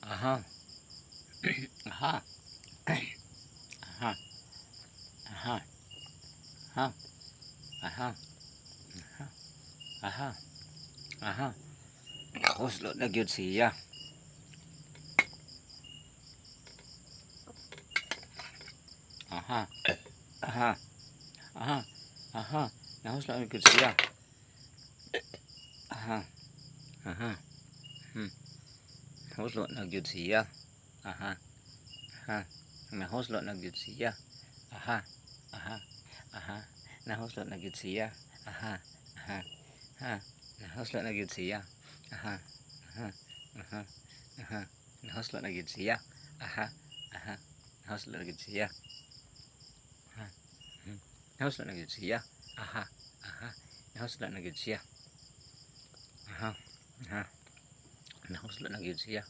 Aha. Aha. Aha. Aha. Aha. Aha. Aha. Aha. Huslo na gyud siya. Aha. Aha. Aha. Aha. Nahuslo na gyud siya. Aha. Aha. Huslo na gyud siya. Aha. Aha. Nahuslo na gyud siya. Aha. Aha. Aha. Nahuslo na gyud siya. Aha. Aha. Ha. Nahuslo na gyud siya. Aha. Aha. Aha. Aha. Nahuslo na gyud siya. Aha. Aha. Nahuslo na gyud siya. Aha. Nahuslo na gyud siya. Aha. Aha. Nahuslo na gyud siya. Aha. Aha. Nahuslo na gyud siya.